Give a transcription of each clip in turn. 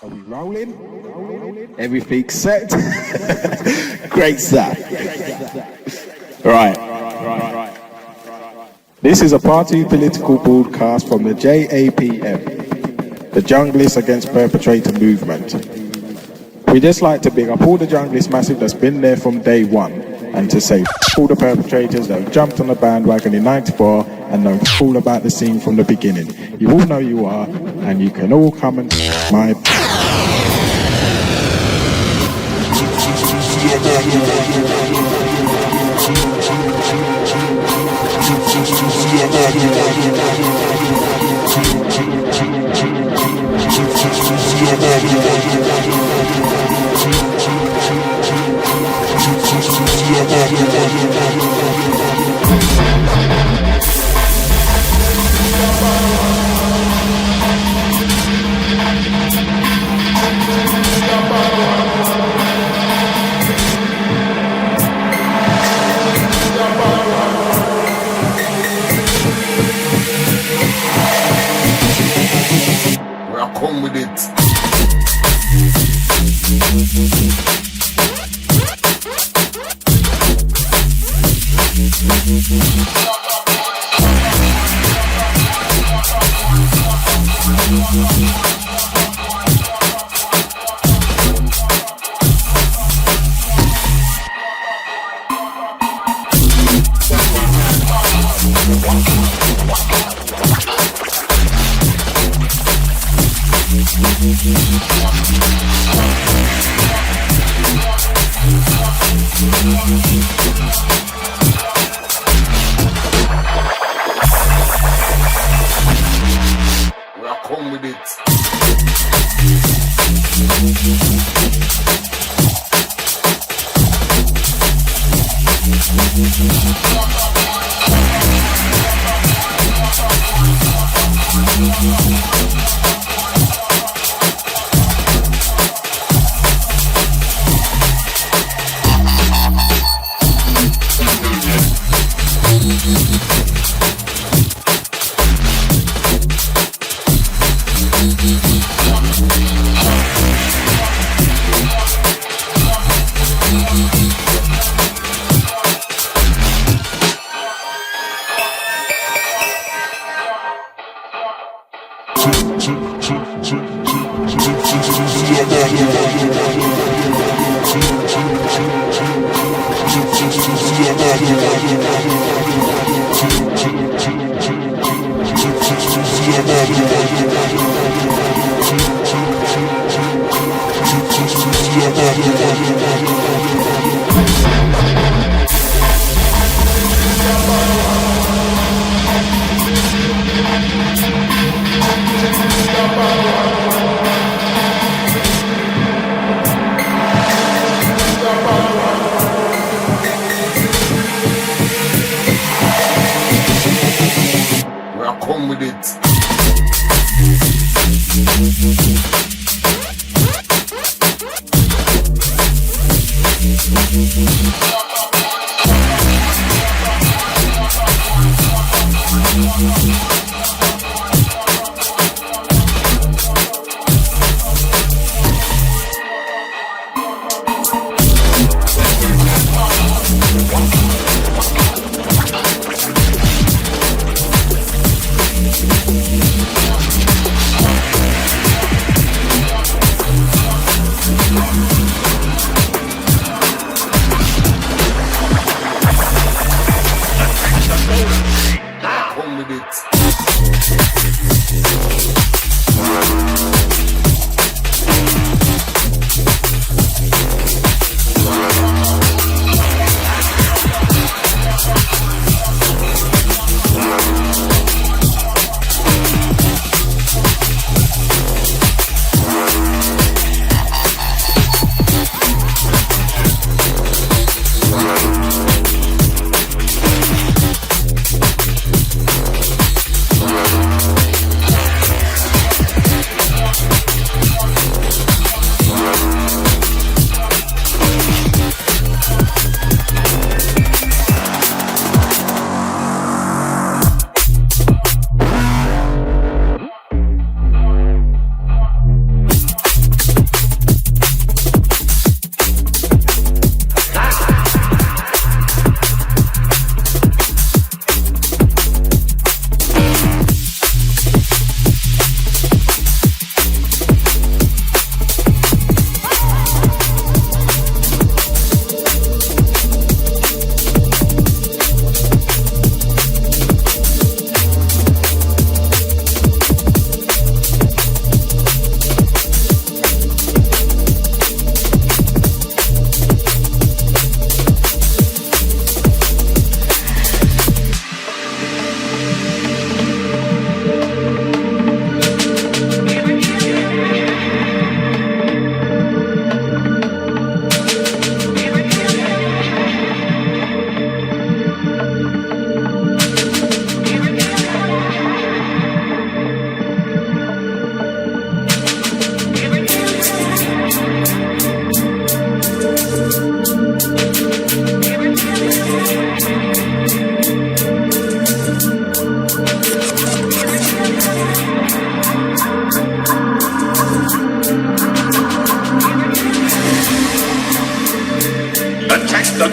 Are we rolling? Everything's set. Great stuff. Right. This is a party political broadcast from the JAPM, the Junglists Against Perpetrator movement. We just like to big up all the Junglist massive that's been there from day one, and to say all the perpetrators that have jumped on the bandwagon in 94 and know all about the scene from the beginning. You all know you are, and you can all come and my... Come with it. Come with it.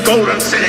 Golden City.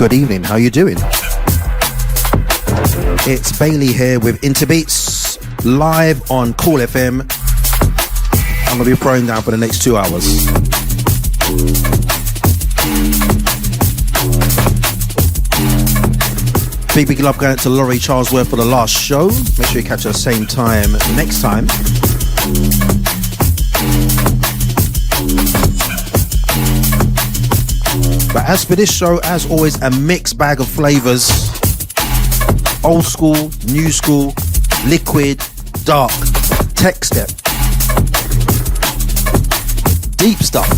Good evening, how you doing? It's Bailey here with Intabeats, live on Kool FM. I'm going to be throwing down for the next 2 hours. Big love going out to Laurie Charlesworth for the last show. Make sure you catch her at the same time next time. But as for this show, as always, a mixed bag of flavors. Old school, new school, liquid, dark, tech step, deep stuff,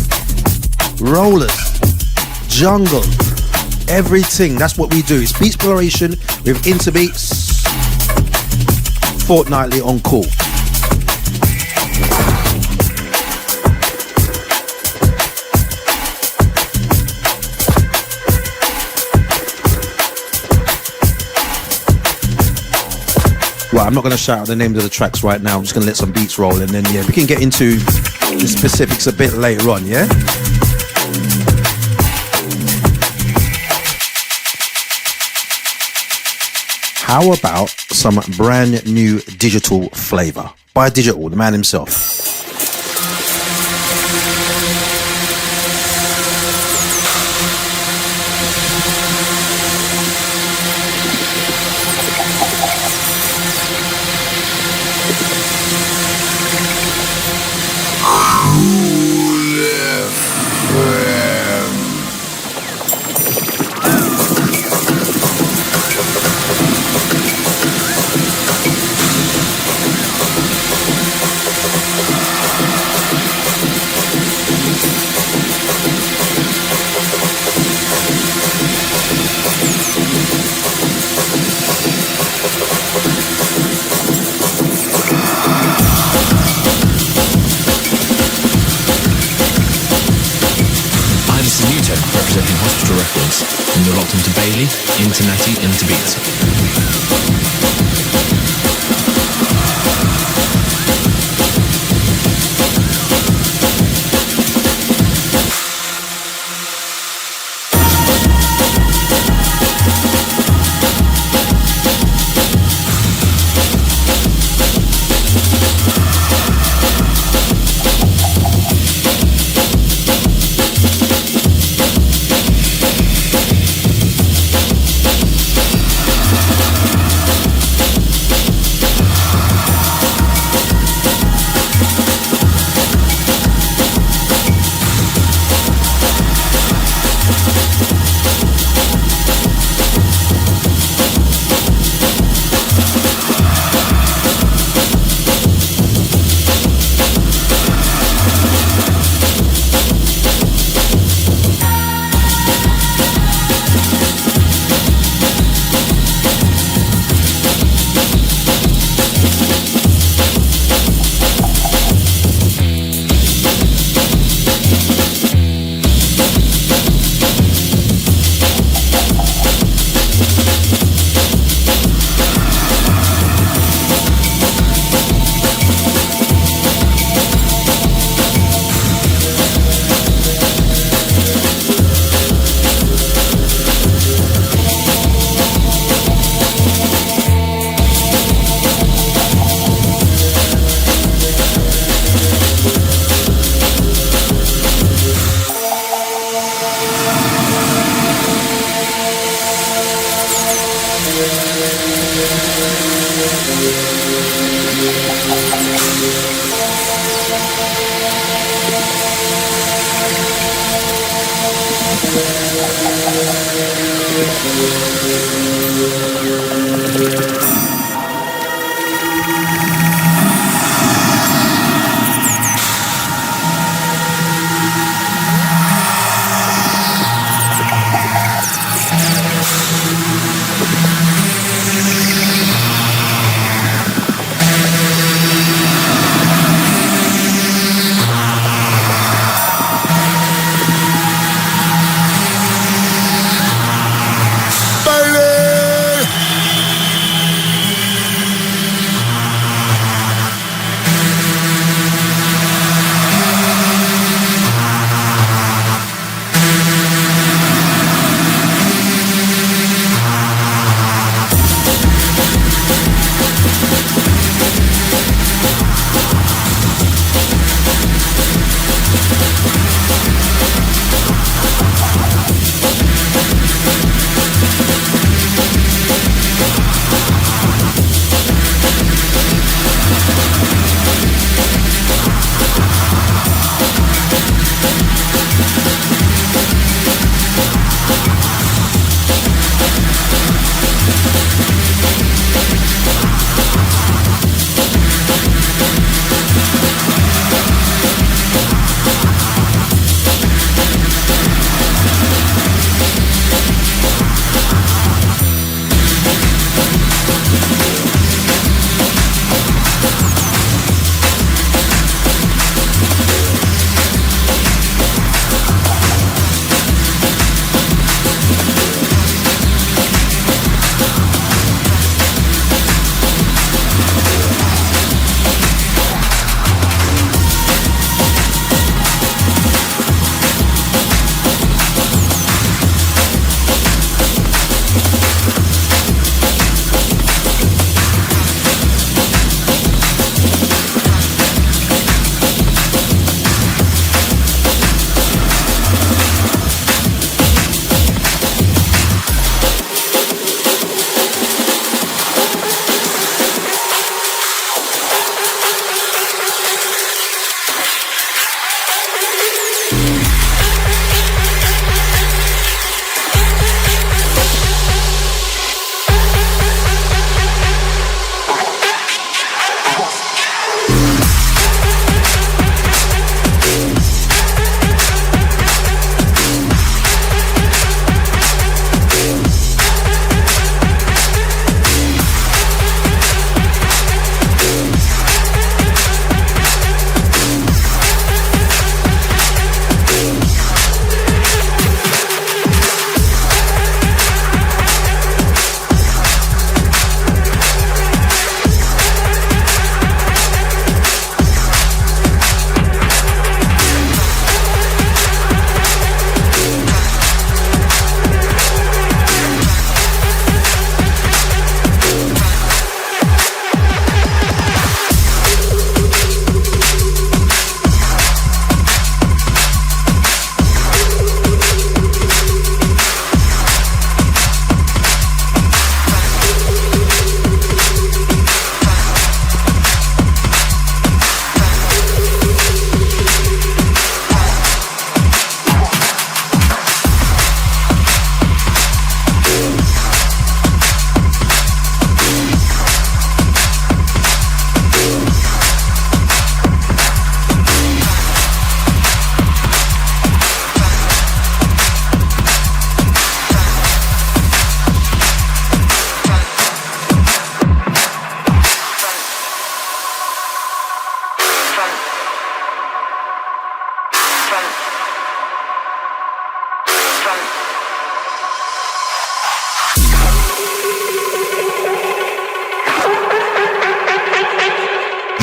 rollers, jungle, everything. That's what we do. It's Beat Exploration with Intabeats, fortnightly on Kool. Well, I'm not going to shout out the names of the tracks right now. I'm just going to let some beats roll, and then, yeah, we can get into the specifics a bit later on, yeah? How about some brand new digital flavor? By Digital, the man himself. And you're locked into Bailey, Intabeats.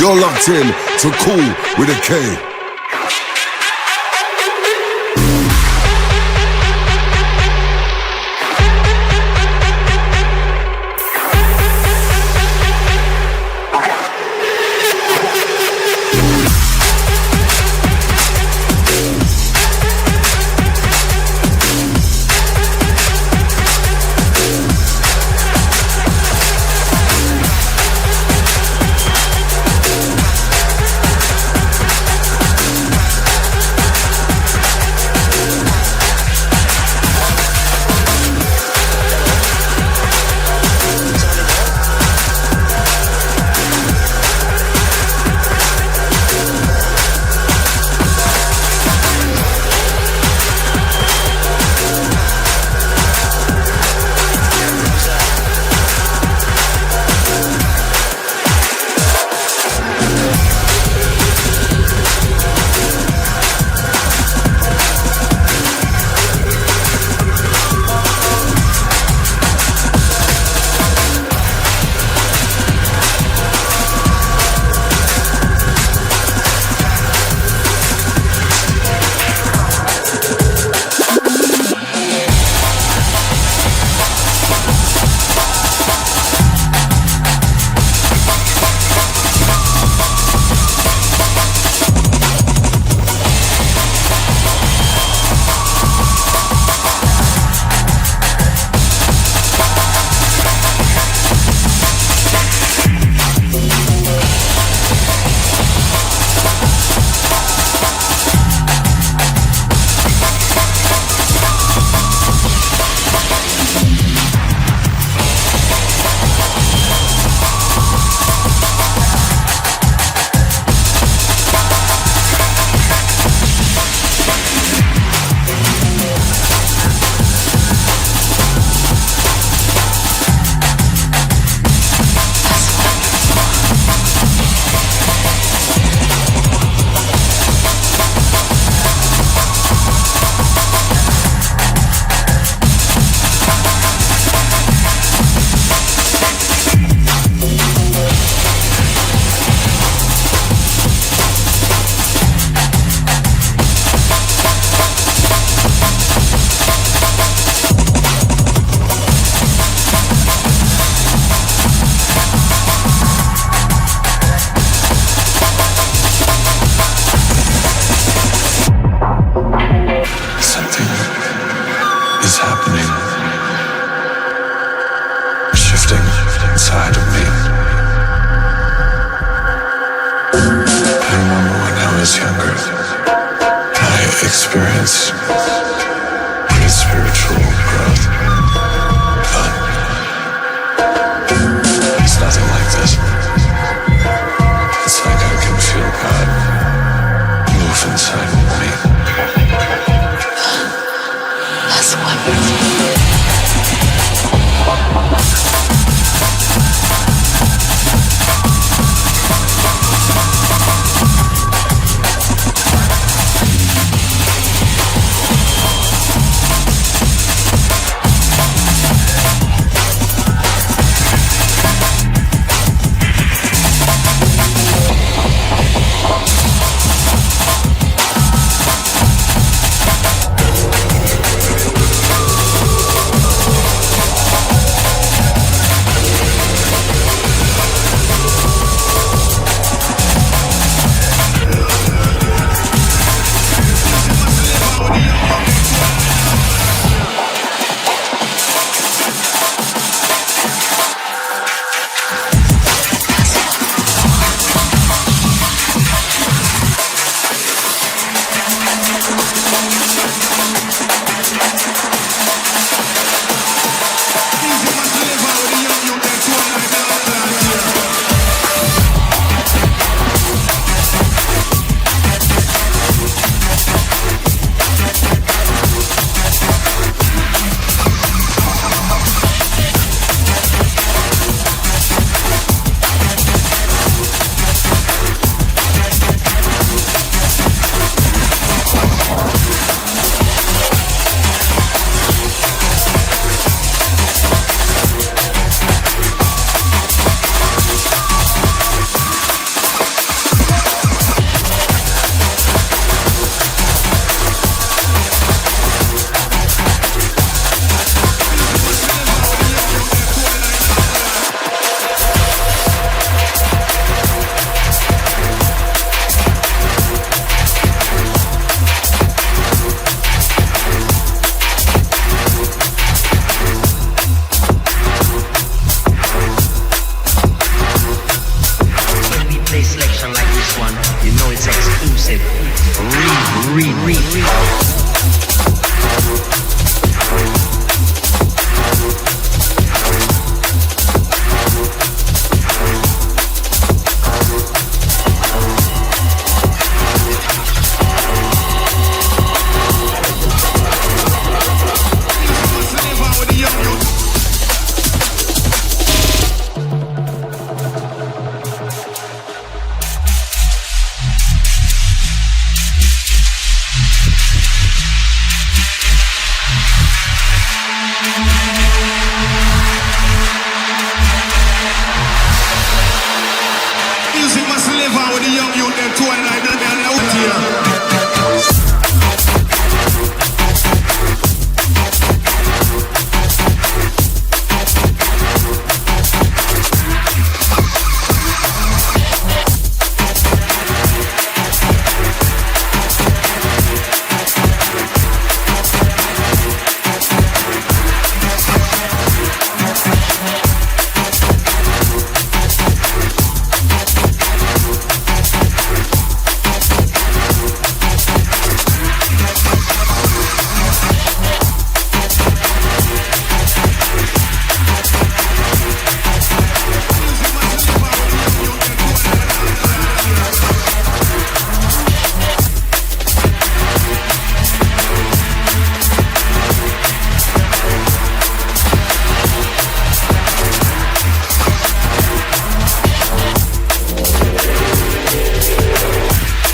You're locked in to Kool with a K. was younger, I experienced great spiritual growth. But it's nothing like this. It's like I can feel God move inside of me. That's wonderful.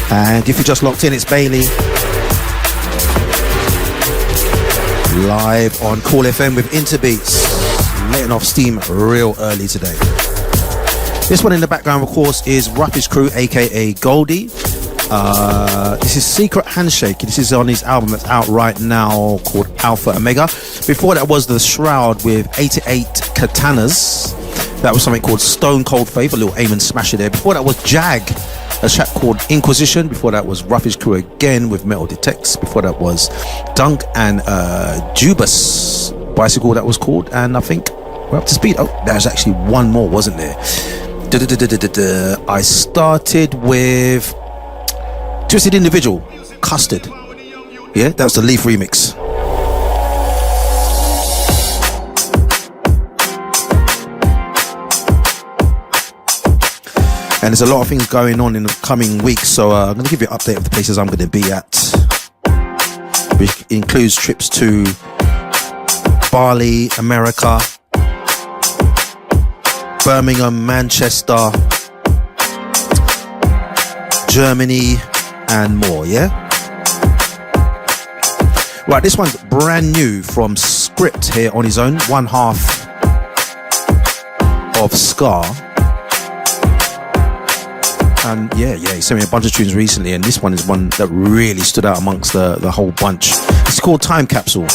And if you just locked in, it's Bailey. Live on Kool FM with Intabeats. Letting off steam real early today. This one in the background, of course, is Roughest Crew, aka Goldie. This is Secret Handshake. This is on his album that's out right now called Alpha Omega. Before that was The Shroud with 88 Katanas. That was something called Stone Cold Faith, a little aim and smasher there. Before that was Jag, a track called Inquisition. Before that was Roughest Crew again with Metal Detects. Before that was Dunk and Jubas Bicycle, that was called. And I think we're up to speed. Oh, there's actually one more, wasn't there? I started with Twisted Individual, Custard. Yeah, that was the Leaf remix. And there's a lot of things going on in the coming weeks, so I'm going to give you an update of the places I'm going to be at, which includes trips to Bali, America, Birmingham, Manchester, Germany, and more, yeah? Right, this one's brand new from Script here on his own, one half of Scar. And yeah, he sent me a bunch of tunes recently, and this one is one that really stood out amongst the whole bunch. It's called Time Capsule.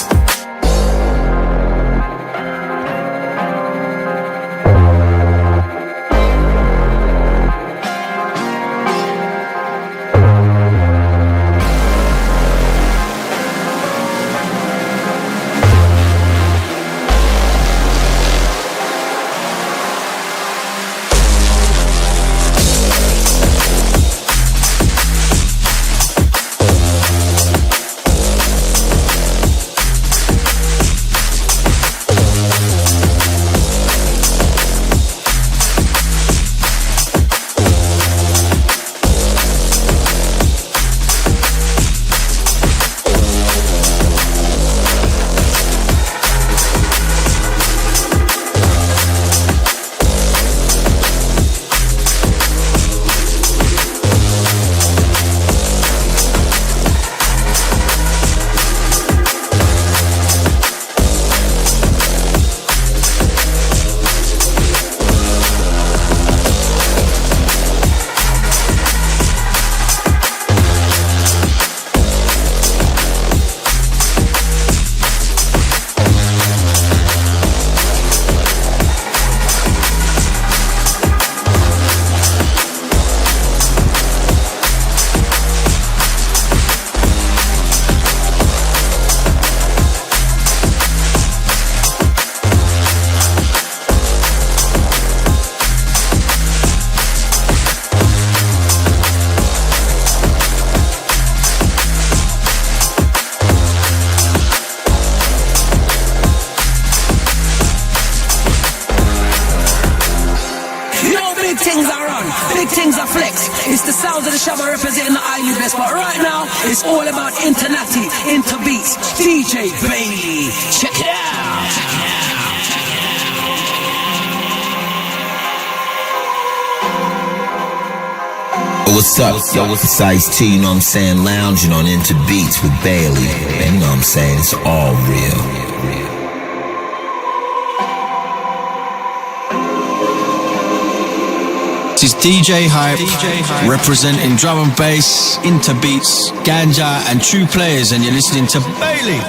It's all about Internati, Intabeats, DJ Bailey. Check it out. What's up? Yo, it's Ice T, you know what I'm saying? Lounging on Intabeats with Bailey. You know what I'm saying? It's all real. This is DJ Hype, representing drum and bass, Intabeats, Ganja and True Players, and you're listening to Bailey.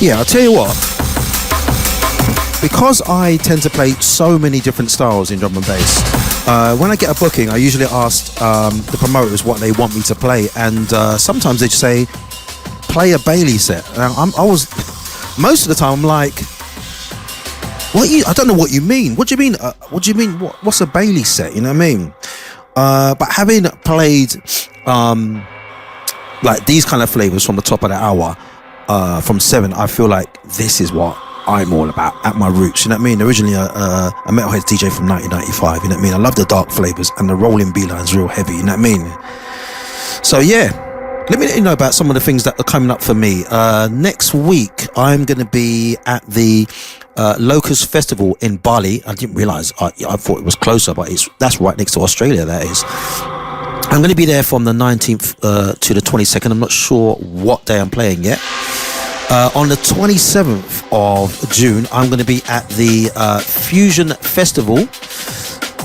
Yeah, I'll tell you what. Because I tend to play so many different styles in drum and bass, when I get a booking, I usually ask the promoters what they want me to play, and sometimes they just say, play a Bailey set. Now, most of the time, I'm like, I don't know what you mean. What do you mean? What do you mean? What's a Bailey set? You know what I mean? But having played like these kind of flavors from the top of the hour, from 7, I feel like this is what I'm all about at my roots. You know what I mean? Originally a Metalheadz DJ from 1995. You know what I mean? I love the dark flavors, and the rolling B line's real heavy. You know what I mean? So yeah, let me let you know about some of the things that are coming up for me. Next week, I'm going to be at the Locust Festival in Bali. I didn't realise. I thought it was closer, but that's right next to Australia. That is. I'm going to be there from the 19th to the 22nd. I'm not sure what day I'm playing yet. On the 27th of June, I'm going to be at the Fusion Festival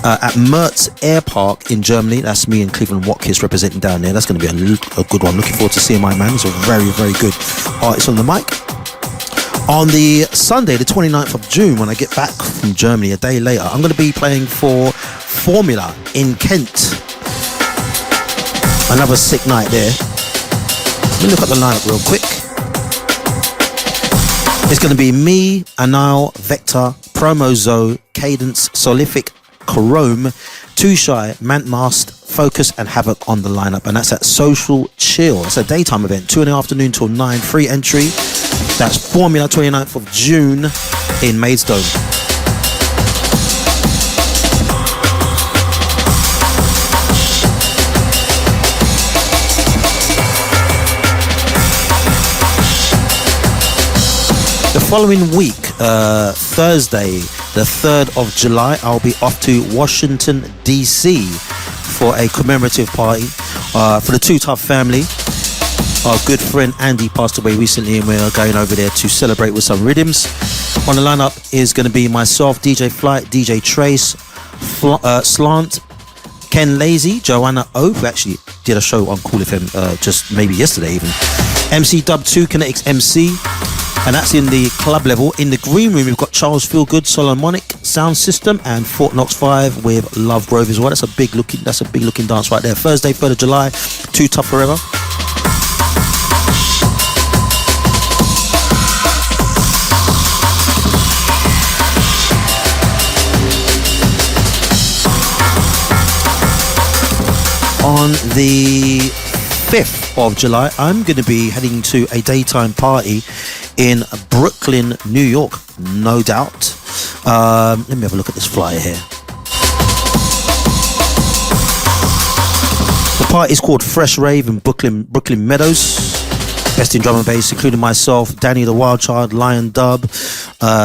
at Merz Air Park in Germany. That's me and Cleveland Watkins representing down there. That's going to be a good one. Looking forward to seeing my man. He's a very, very good artist on the mic. On the Sunday, the 29th of June, when I get back from Germany a day later, I'm going to be playing for Formula in Kent. Another sick night there. Let me look at the lineup real quick. It's going to be me, Anil, Vector, Promozo, Cadence, Solific, Chrome, Too Shy, Mantmast, Focus and Havoc on the lineup, and that's at Social Chill. It's a daytime event, 2 in the afternoon till 9, free entry. That's Formula, 29th of June in Maidstone. The following week, Thursday, the 3rd of July, I'll be off to Washington, D.C. for a commemorative party for the Too Tough family. Our good friend Andy passed away recently, and we're going over there to celebrate with some rhythms. On the lineup is going to be myself, DJ Flight, DJ Trace, Slant, Ken Lazy, Joanna O, who actually did a show on Kool FM just maybe yesterday even, MC Dub 2, Kinetics MC, and that's in the club level. In the green room, we've got Charles Feelgood, Solomonic Sound System, and Fort Knox 5 with Love Grove as well. That's a big looking dance right there. Thursday, 3rd of July, Too Tough Forever. On the 5th of July, I'm going to be heading to a daytime party in Brooklyn, New York, no doubt. Let me have a look at this flyer here. The party is called Fresh Rave in Brooklyn Meadows. Best in drum and bass, including myself, Danny the Wild Child, Lion Dub.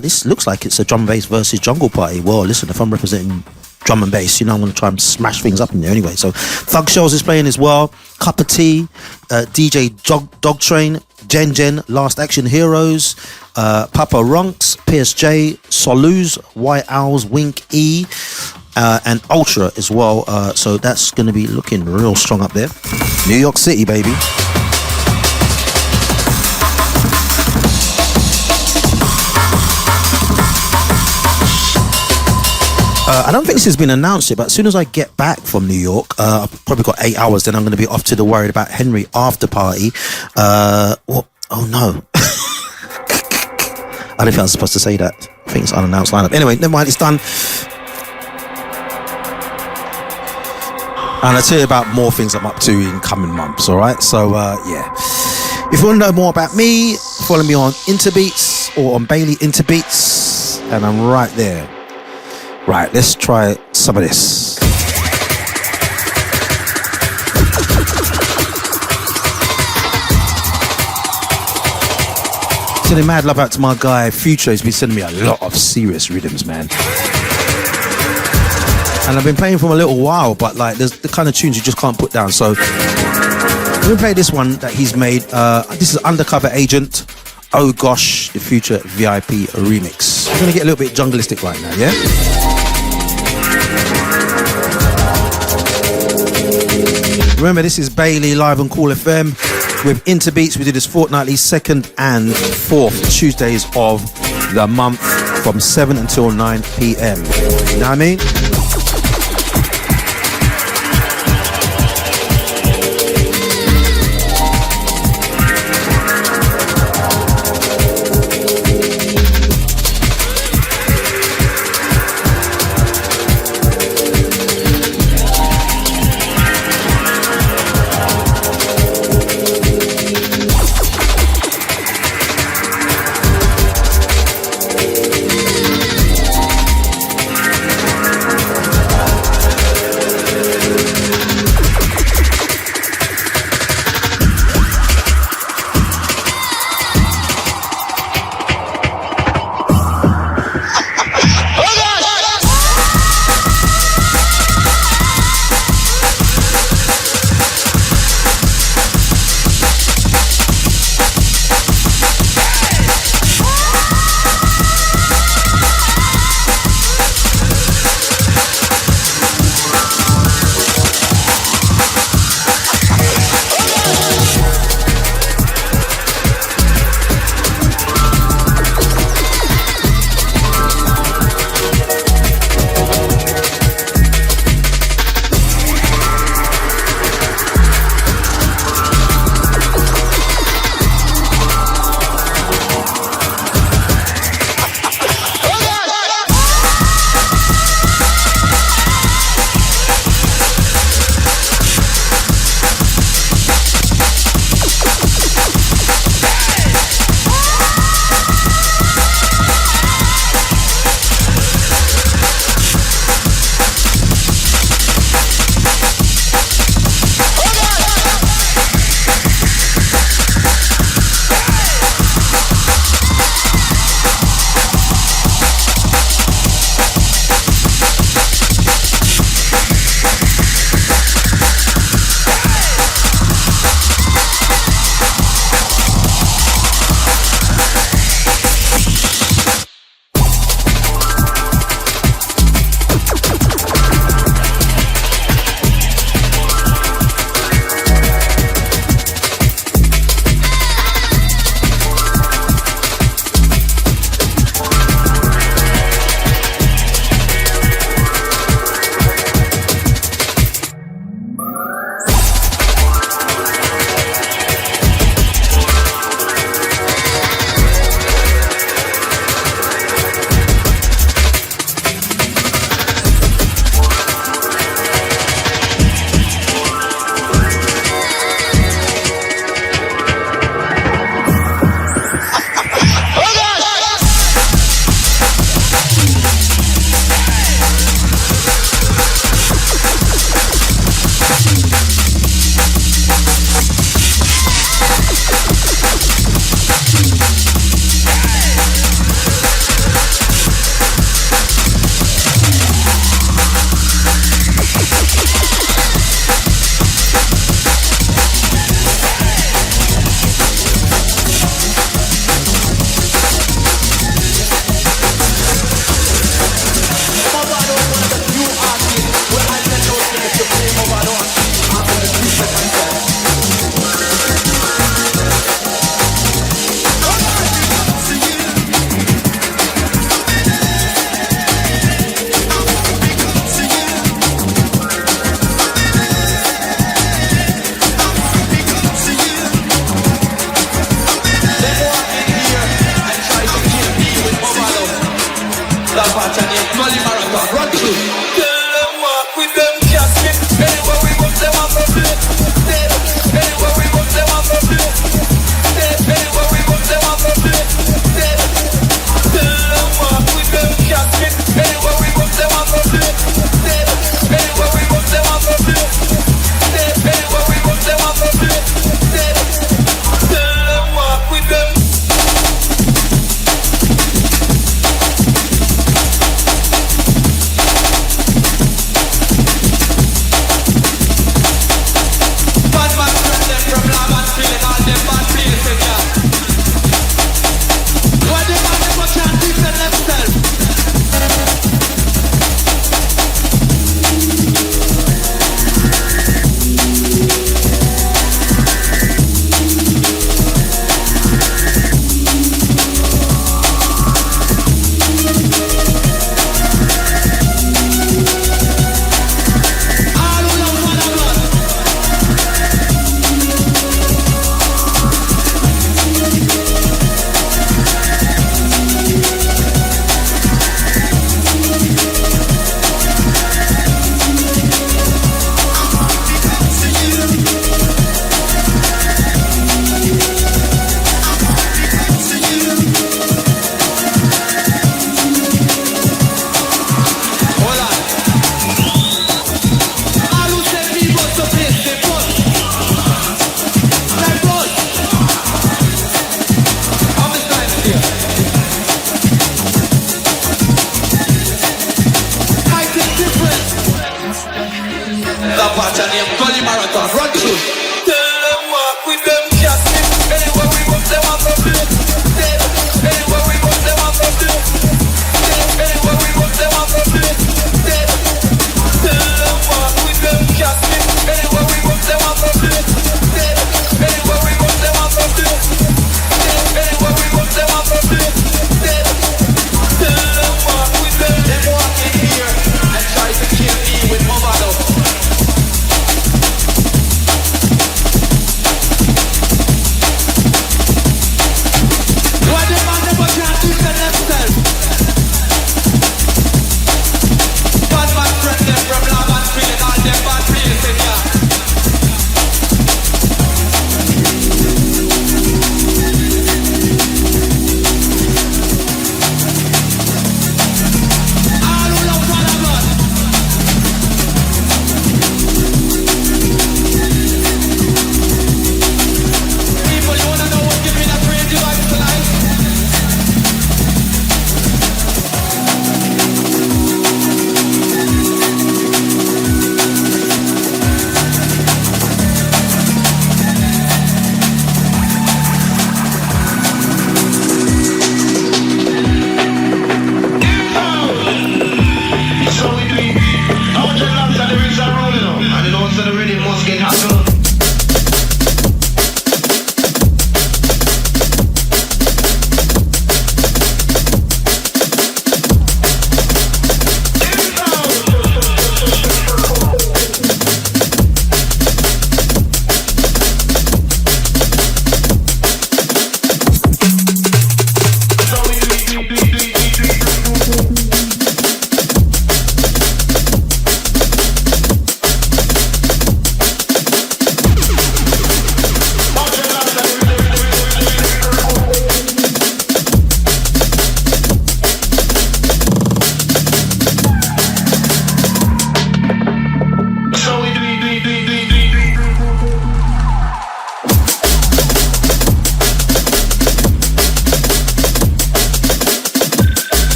This looks like it's a drum and bass versus jungle party. Well, listen, if I'm representing drum and bass, you know I'm going to try and smash things up in there anyway. So Thug Shells is playing as well, Cup of Tea, DJ Dog Train, Jen, Last Action Heroes, Papa Runks, Pierce J, Soluz, White Owls, Wink E, and Ultra as well. So that's going to be looking real strong up there. New York City, baby. I don't think this has been announced yet, but as soon as I get back from New York, I've probably got 8 hours, then I'm going to be off to the Worried About Henry after party. Oh no. I don't think I was supposed to say that. I think it's unannounced lineup. Anyway, never mind, it's done. And I'll tell you about more things I'm up to in coming months, alright? So, yeah. If you want to know more about me, follow me on Intabeats or on Bailey Intabeats, and I'm right there. Right, let's try some of this. Sending mad love out to my guy Future. He's been sending me a lot of serious rhythms, man. And I've been playing for a little while, but like there's the kind of tunes you just can't put down. So let me play this one that he's made. This is Undercover Agent. Oh gosh, the Future VIP remix. We're gonna get a little bit junglistic right now, yeah? Remember, this is Bailey live on Kool FM. With Intabeats, we do this fortnightly, second and fourth Tuesdays of the month from 7 until 9 p.m. You know what I mean?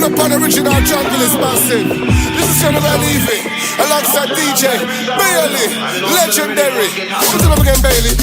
up on original jungle is massive. This is gonna leave it alongside DJ Bailey, legendary. What's it up again, Bailey?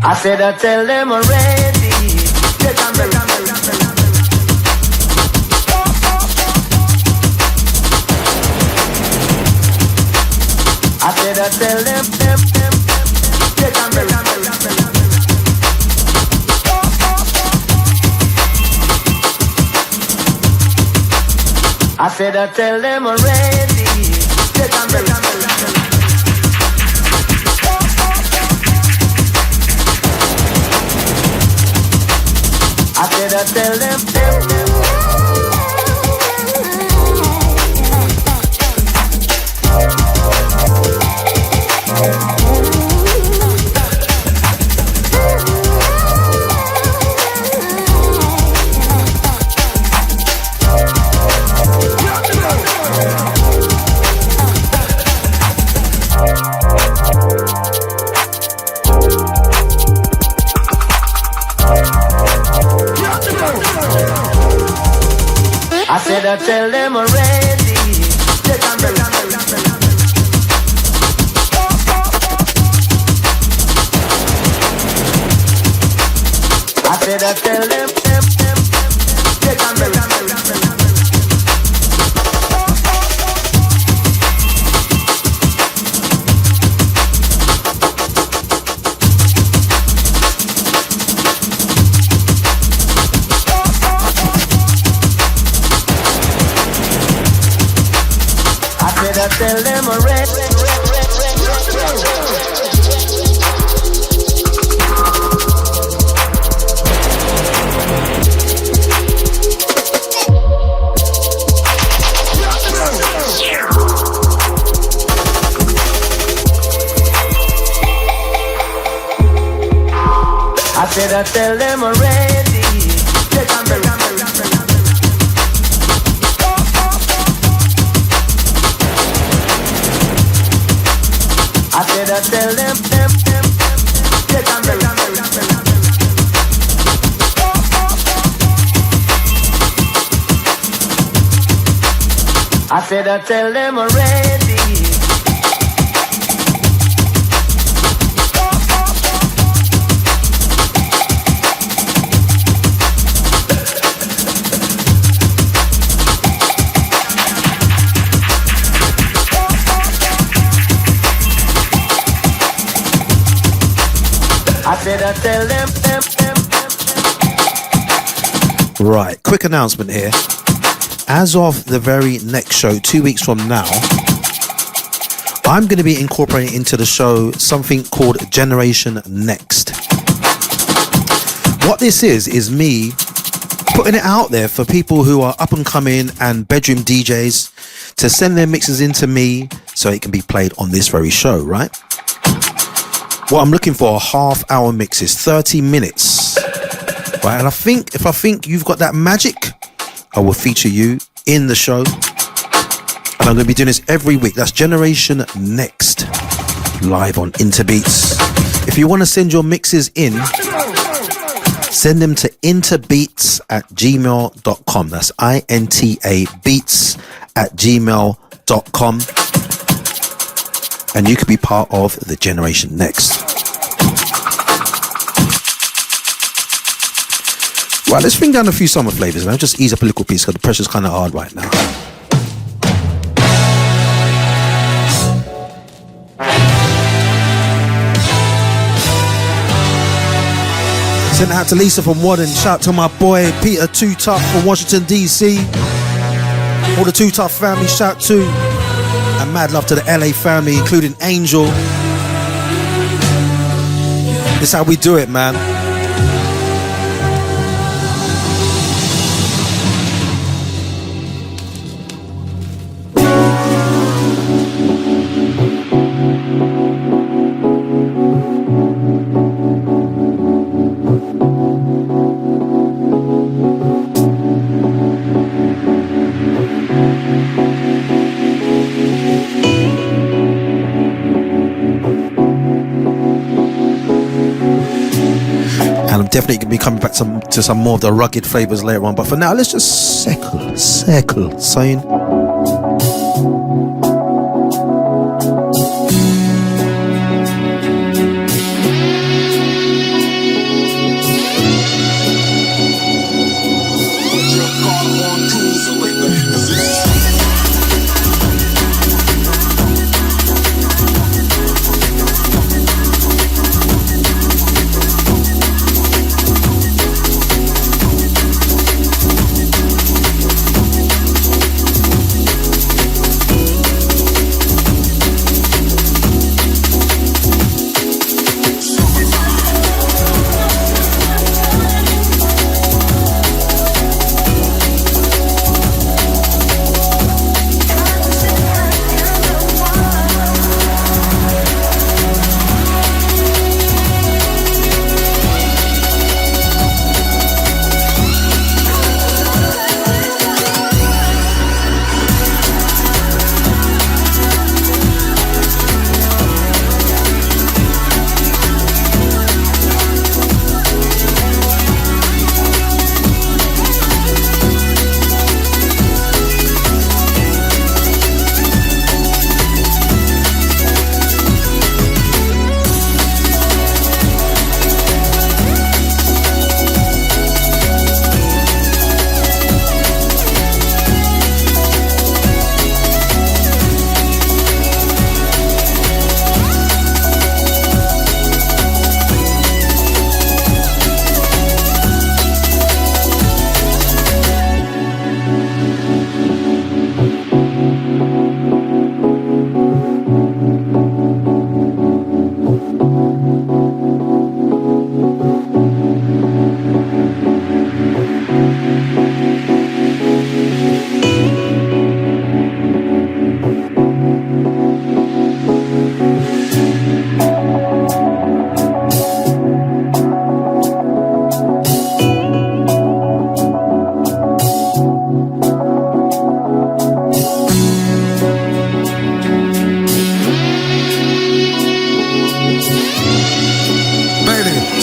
I said I tell them already. I said I tell them. I said I tell them already. I said I tell them. I said I tell them already. I said I tell them. I tell them already. I said I tell them already. I said I tell them. I said I tell them already. I said I tell them. Right, quick announcement here. As of the very next show, 2 weeks from now, I'm going to be incorporating into the show something called Generation Next. What this is me putting it out there for people who are up and coming and bedroom DJs to send their mixes into me so it can be played on this very show, right? What I'm looking for are half-hour mixes, 30 minutes, right? And if I think you've got that magic, I will feature you in the show. And I'm going to be doing this every week. That's Generation Next, live on Intabeats. If you want to send your mixes in, send them to intabeats@gmail.com. That's INTA beats@gmail.com. And you could be part of the Generation Next. Right, let's bring down a few summer flavours now. Just ease up a little piece because the pressure's kind of hard right now. Send it out to Lisa from Wadden. Shout out to my boy Peter Too Tough from Washington DC. All the Too Tough family, shout to. And mad love to the LA family, including Angel. This is how we do it, man. Definitely going to be coming back to some more of the rugged flavours later on, but for now let's just settle, saying.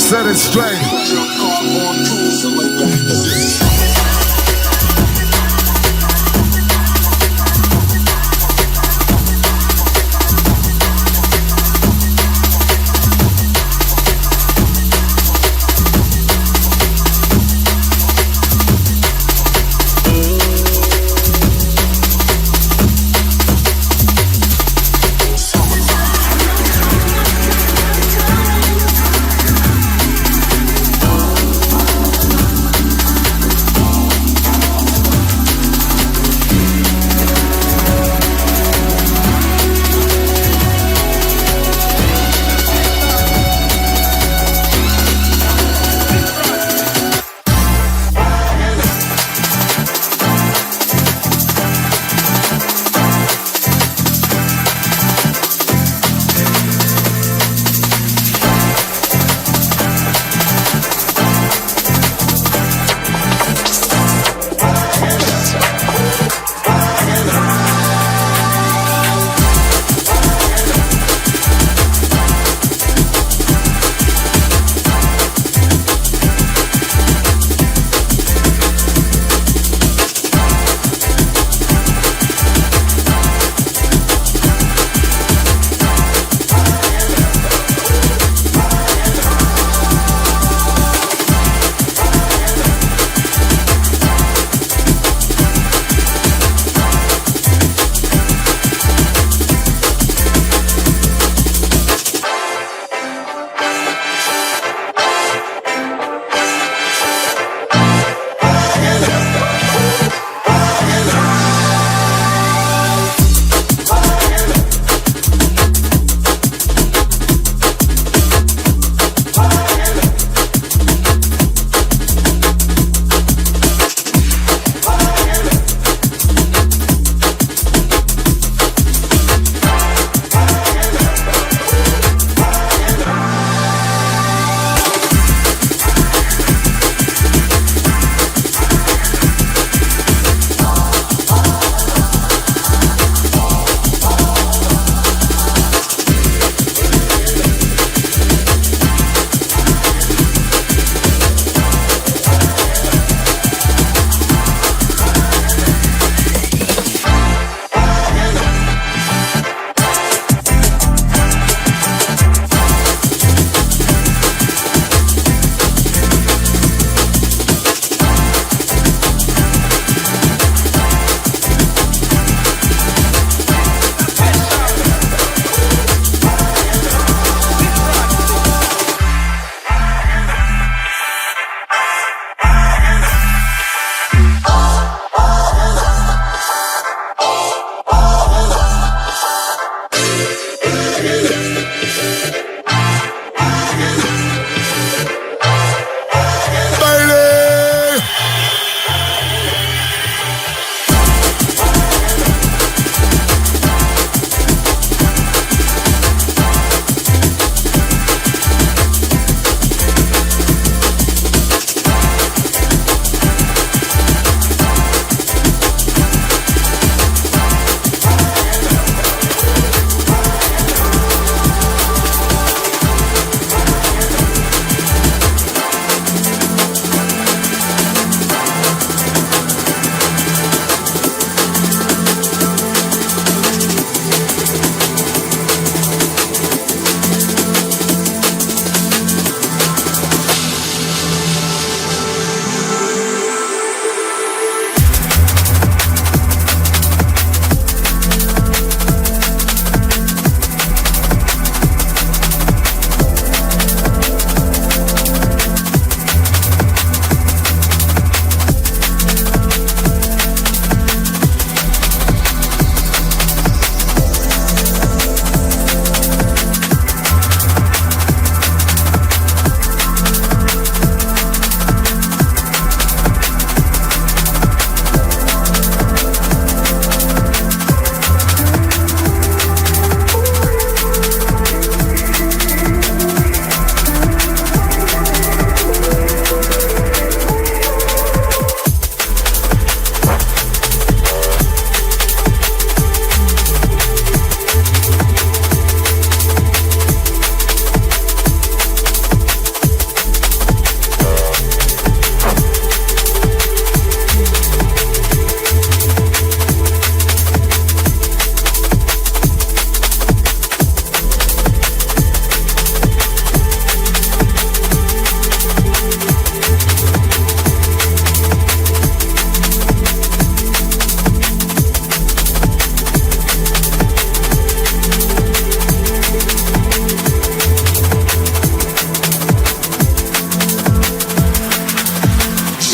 Set it straight.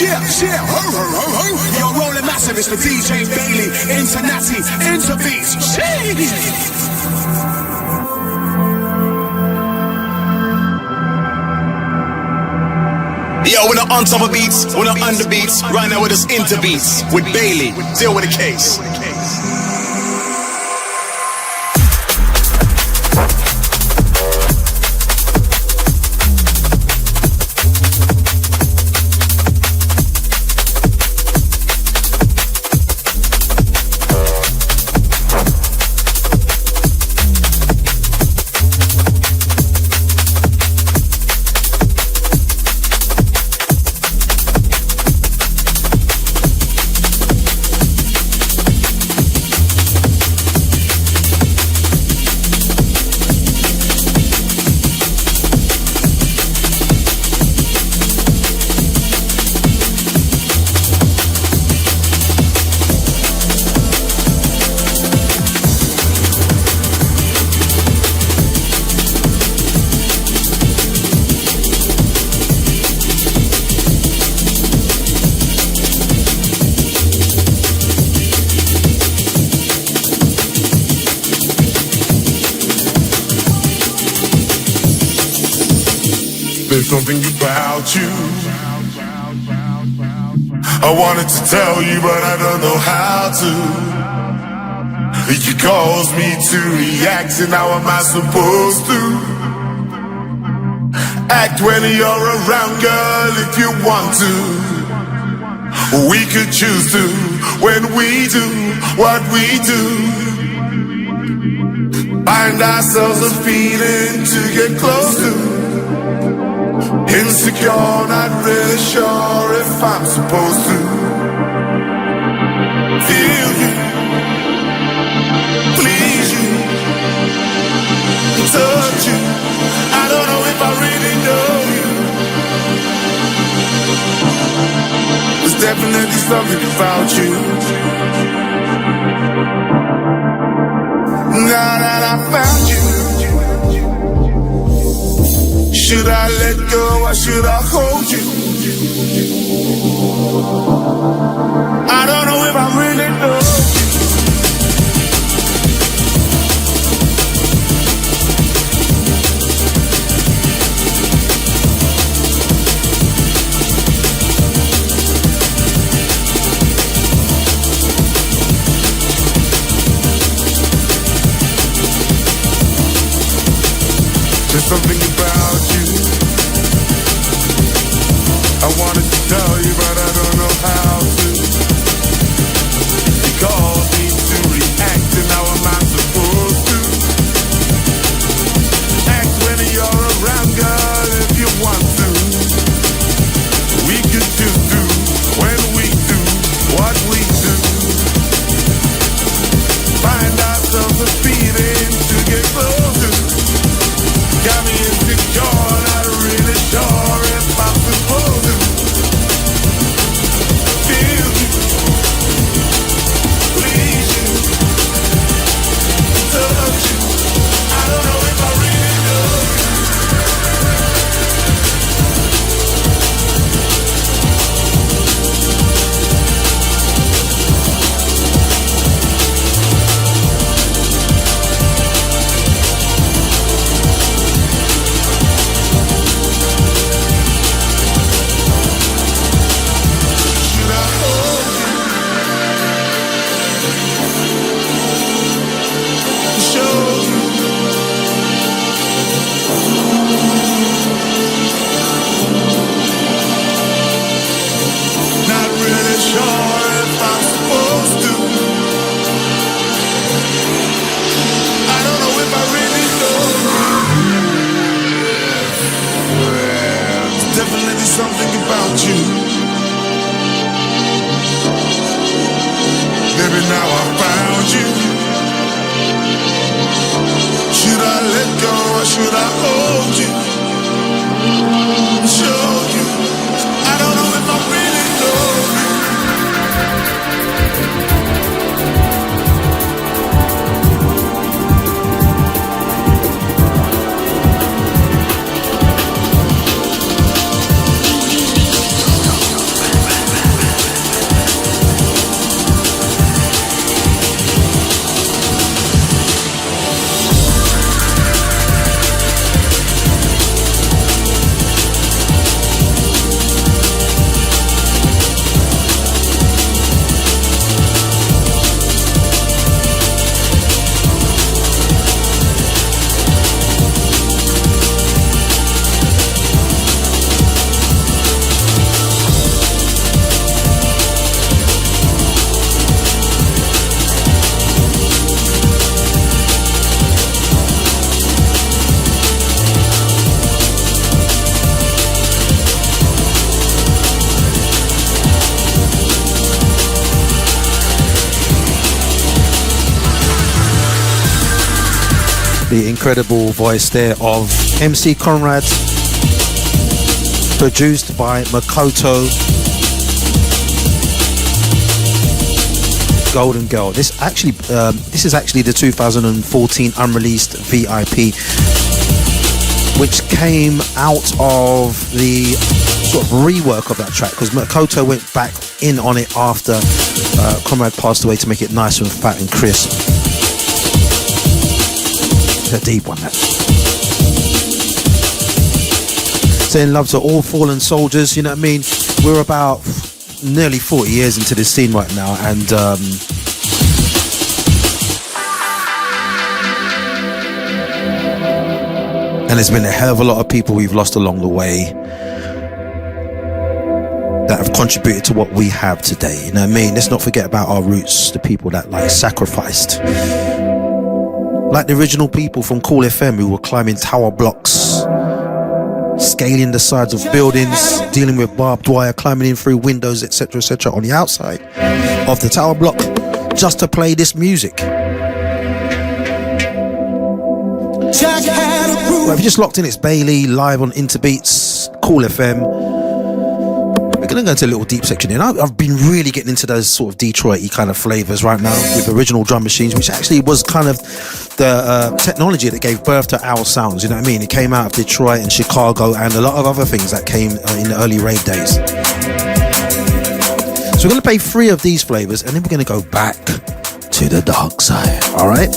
Yeah, ho, ho, ho, ho. You're rolling massive, it's the DJ Bailey, Intabeats, Intabeats. Yo, we're not on top of beats, we're not under beats. Right now we're just into beats with Bailey. Deal with the case. There's something about you I wanted to tell you, but I don't know how to. You cause me to react, and how am I supposed to act when you're around, girl, if you want to? We could choose to when we do what we do. Find ourselves a feeling to get close to. Insecure, not really sure if I'm supposed to feel you, please you, touch you. I don't know if I really know you. There's definitely something about you. Now that I found you, should I let go or should I hold you? I don't know if I really know you. There's something about you I wanted to tell you, but I don't know how to. You called me to react, and how am I supposed to act when you're around, girl, if you want to? We could just do when we do what we do. Find ourselves a feeling to get closer. Got me insecure, not really sure if I'm supposed to The incredible voice there of MC Conrad, produced by Makoto. Golden Girl. This is actually the 2014 unreleased VIP, which came out of the sort of rework of that track, because Makoto went back in on it after Conrad passed away to make it nice and fat and crisp. It's a deep one, that. Saying love to all fallen soldiers, you know what I mean? We're about nearly 40 years into this scene right now, and there's been a hell of a lot of people we've lost along the way that have contributed to what we have today, you know what I mean? Let's not forget about our roots, the people that like sacrificed, like the original people from Kool FM who were climbing tower blocks, scaling the sides of buildings, dealing with barbed wire, climbing in through windows, etc., etc., on the outside of the tower block, just to play this music. Well, if you just locked in, it's Bailey live on Intabeats, Kool FM. We're going to go into a little deep section here. I've been really getting into those sort of Detroit-y kind of flavors right now with original drum machines, which actually was kind of the technology that gave birth to our sounds, you know what I mean? It came out of Detroit and Chicago and a lot of other things that came in the early rave days. So we're going to play 3 of these flavors, and then we're going to go back to the dark side, all right?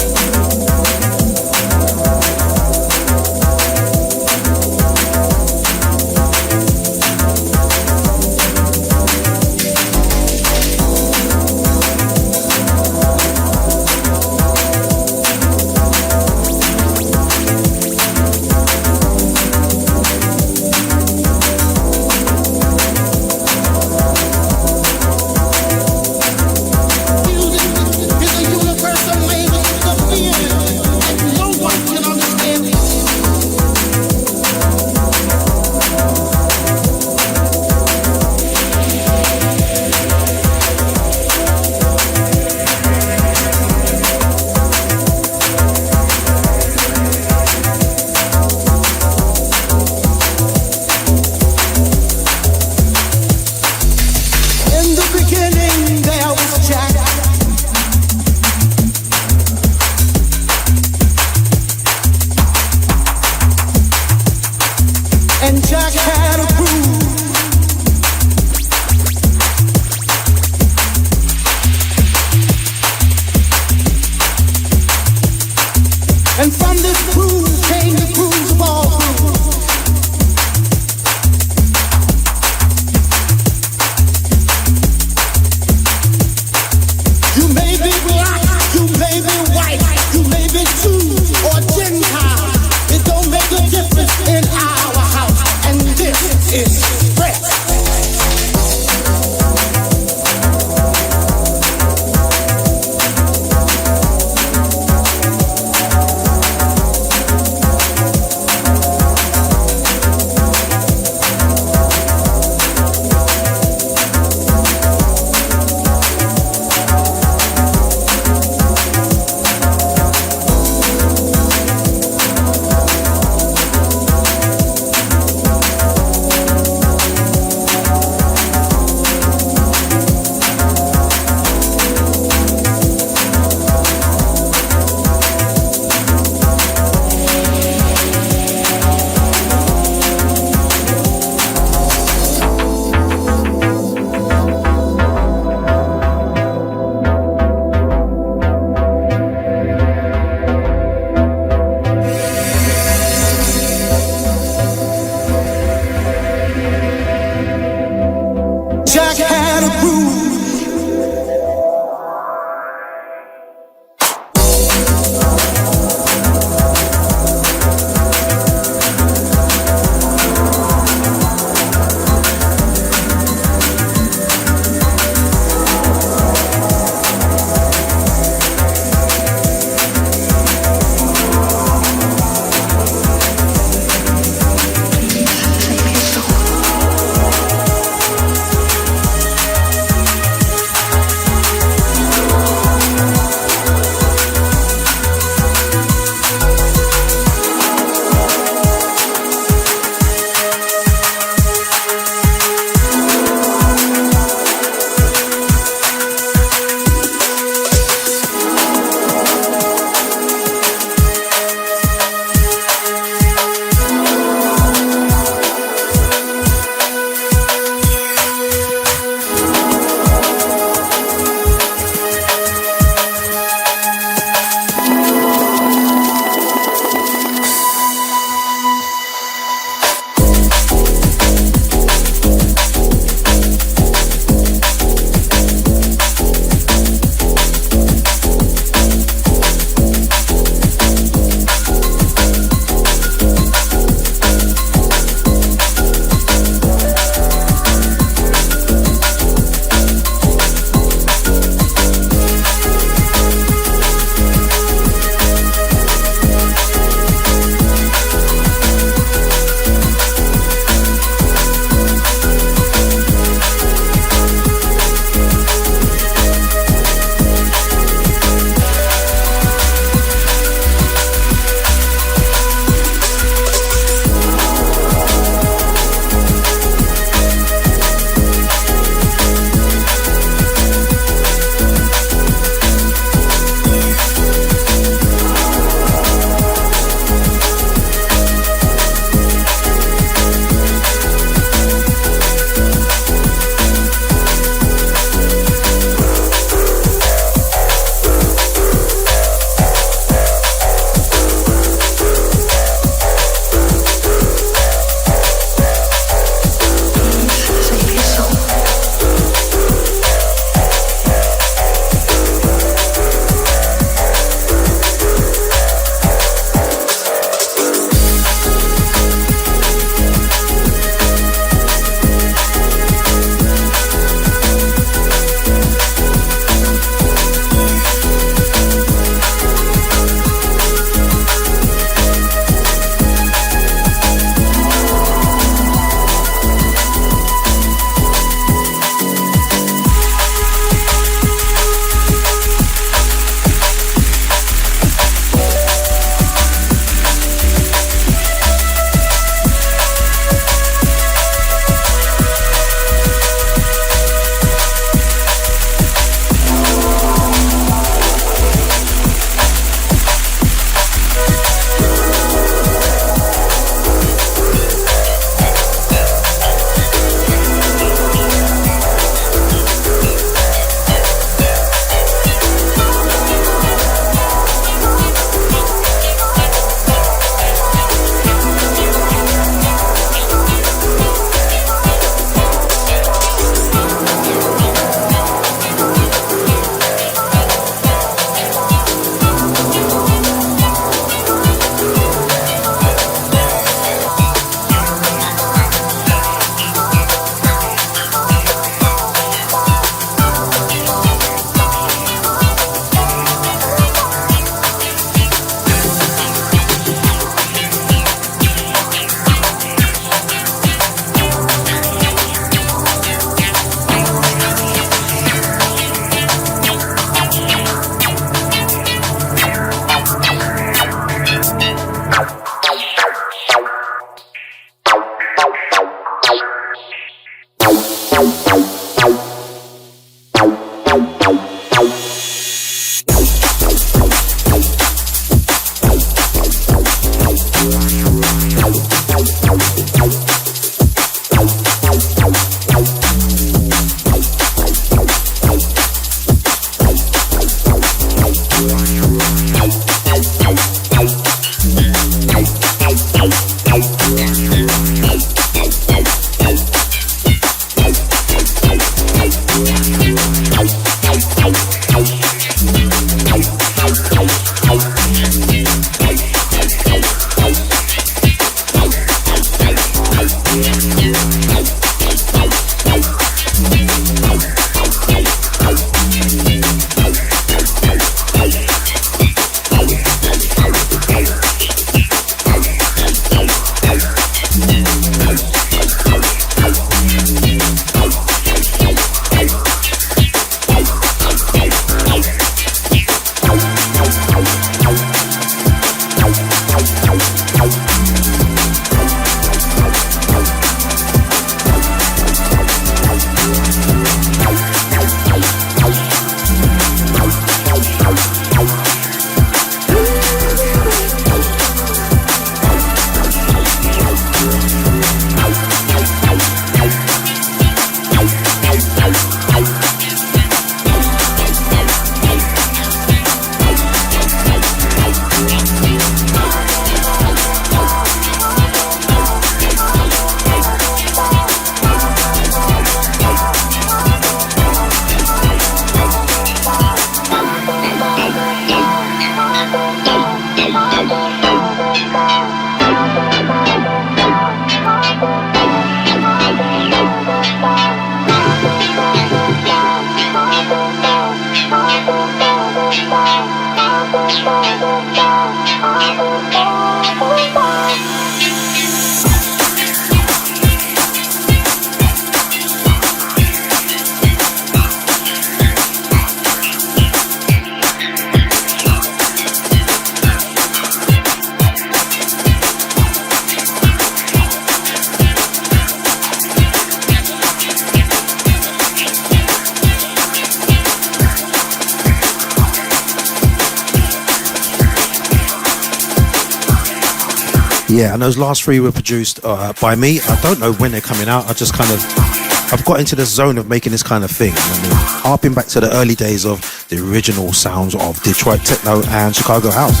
Yeah, and those last three were produced by me. I don't know when they're coming out. I've got into the zone of making this kind of thing. I mean, harping back to the early days of the original sounds of Detroit techno and Chicago house.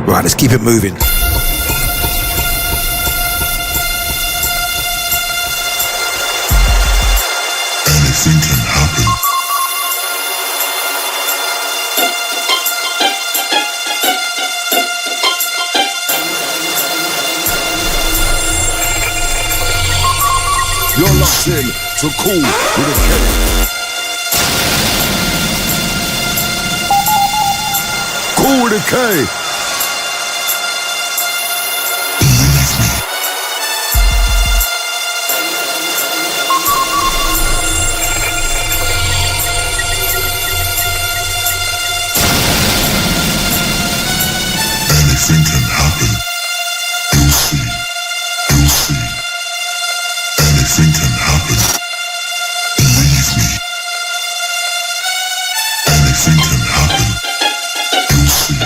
Right, let's keep it moving. Anything can happen. You're locked in to Kool with a K. Kool with a K. Anything can happen. You'll see. You'll see. Anything can happen. Believe me. Anything can happen. You'll see.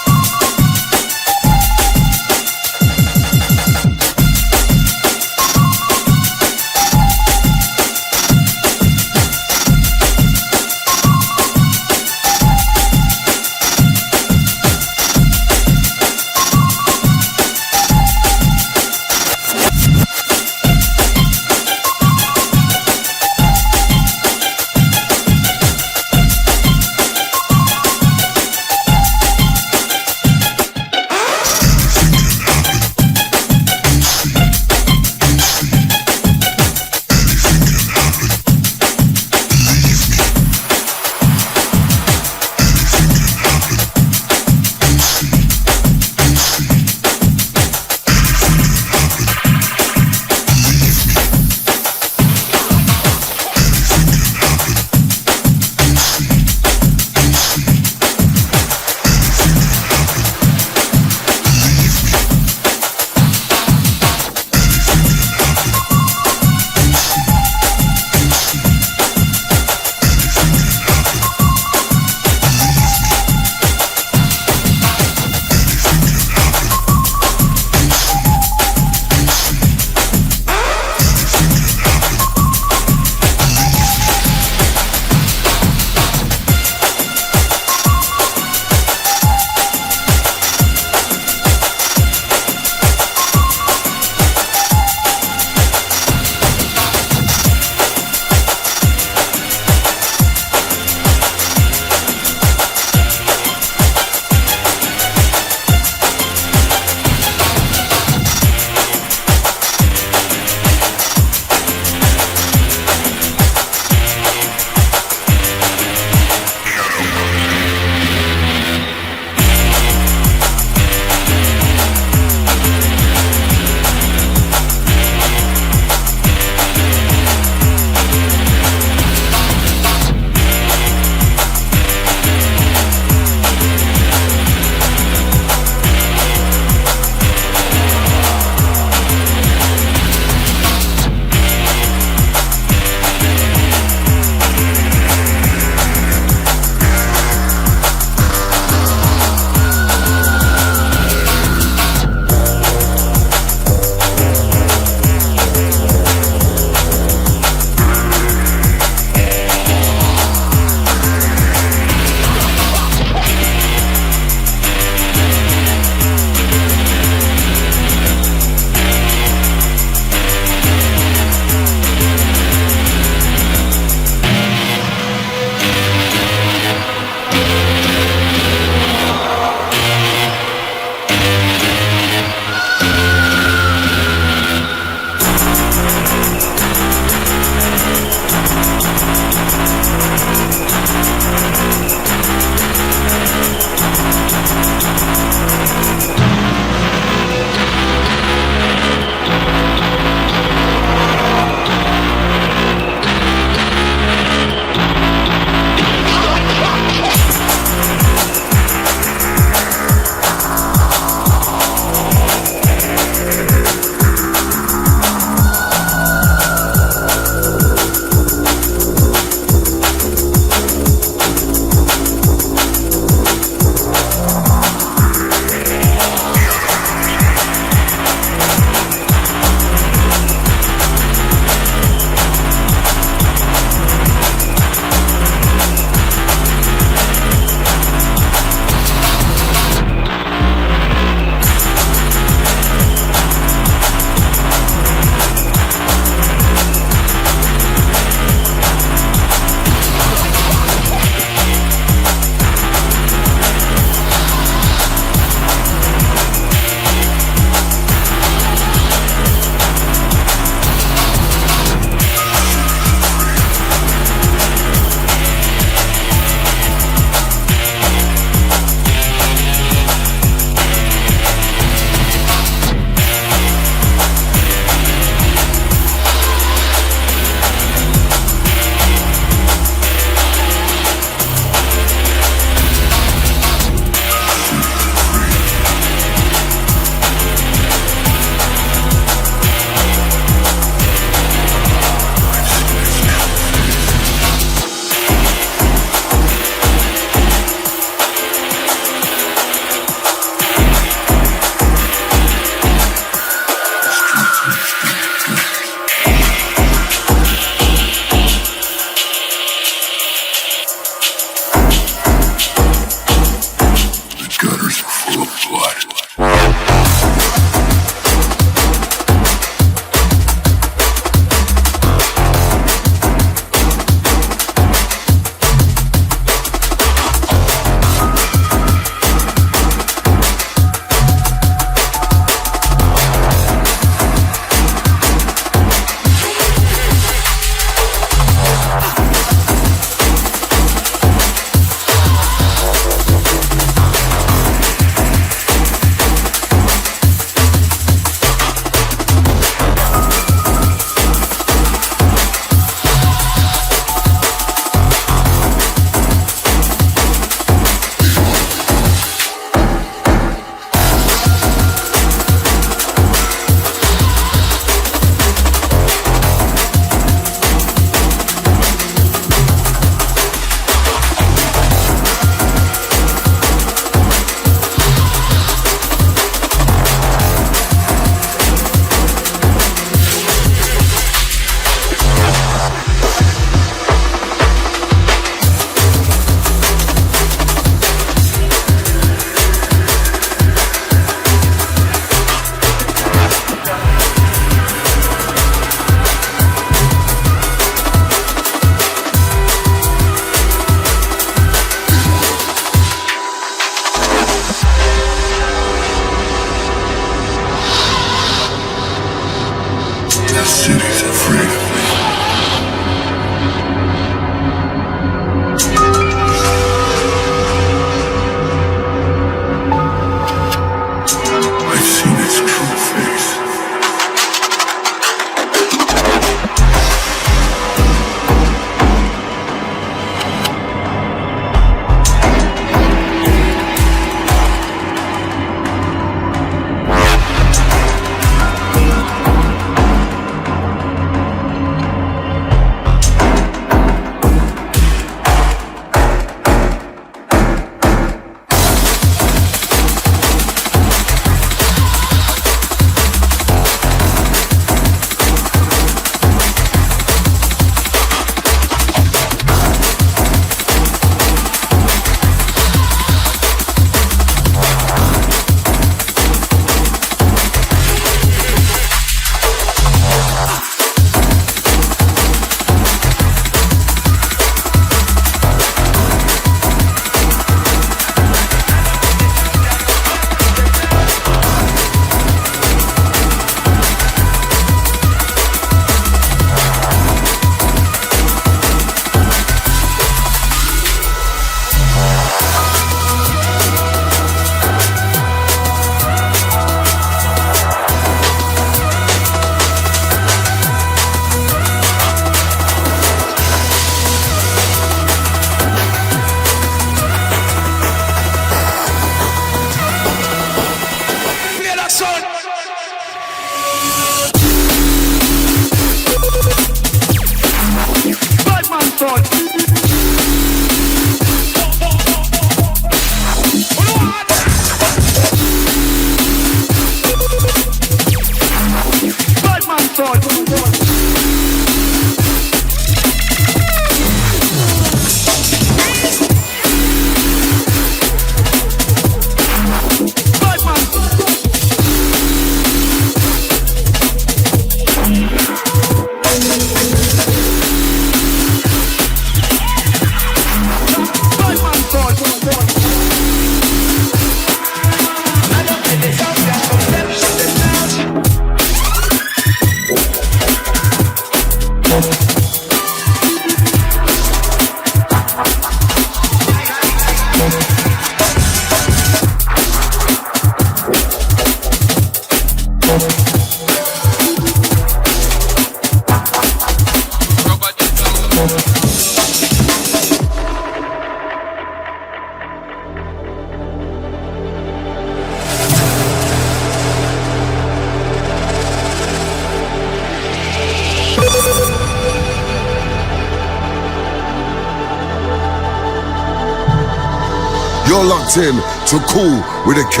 You're locked in to Kool with a K.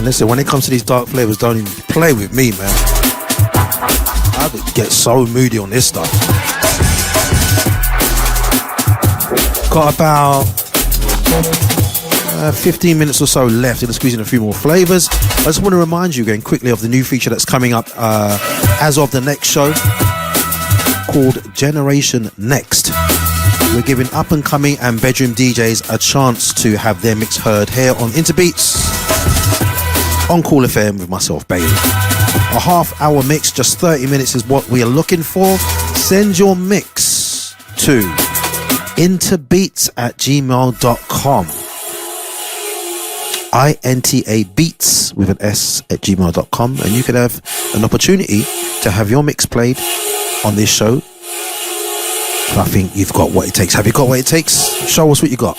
Listen, when it comes to these dark flavors, don't even play with me, man. I get so moody on this stuff. Got about 15 minutes or so left to squeeze in a few more flavors. I just want to remind you again quickly of the new feature that's coming up as of the next show, called Generation Next. We're giving up and coming and bedroom DJs a chance to have their mix heard here on Intabeats on Kool FM with myself, Bailey. A half-hour mix, just 30 minutes is what we are looking for. Send your mix to intabeats@gmail.com. INTAbeats with an S at gmail.com, and you could have an opportunity to have your mix played on this show. I think you've got what it takes. Have you got what it takes? Show us what you got.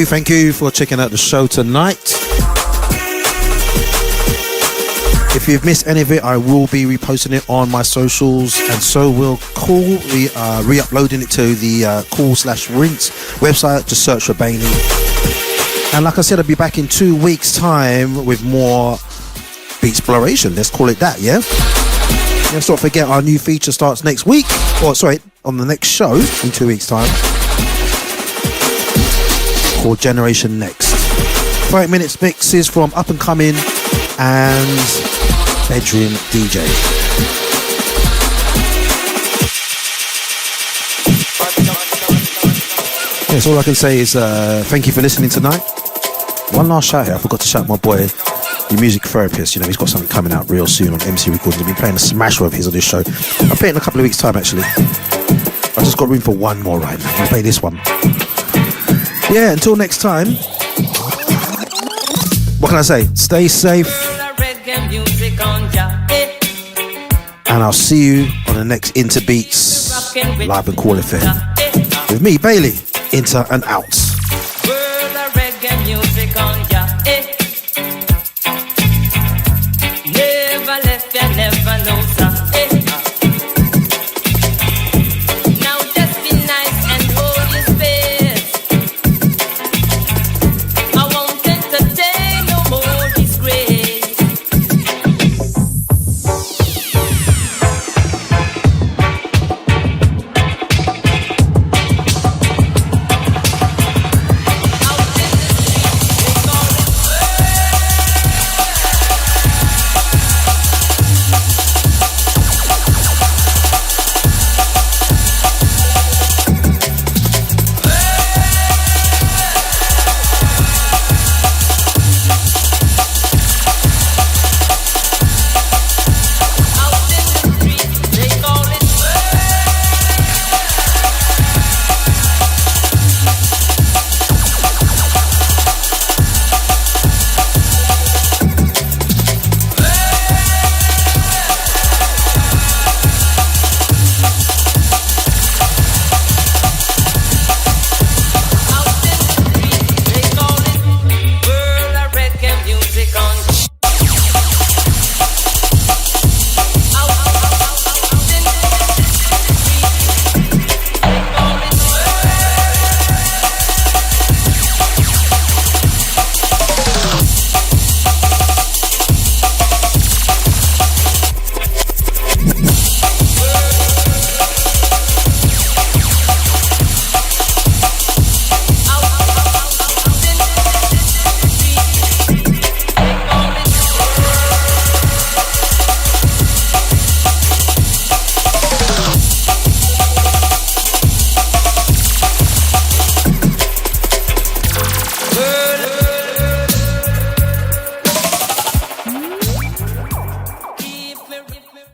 Thank you for checking out the show tonight. If you've missed any of it, I will be reposting it on my socials, and so will Kool. We are re-uploading it to the Kool/Rinse website. Just search for Bailey. And like I said, I'll be back in 2 weeks' time with more Beatsploration. Let's call it that, yeah? Let's not forget our new feature starts next week. Or sorry, on the next show in 2 weeks' time. Called Generation Next. 5 minutes mixes from up and coming and bedroom DJ. Yes, all I can say is thank you for listening tonight. One last shout here. I forgot to shout my boy, the music therapist. You know, he's got something coming out real soon on MC Recordings. I've been playing a smasher of his on this show. I'll play it in a couple of weeks' time, actually. I just got room for one more right now. I'll play this one. Yeah, until next time. What can I say? Stay safe. And I'll see you on the next Intabeats Live and Kool FM. With me, Bailey, Inter and out.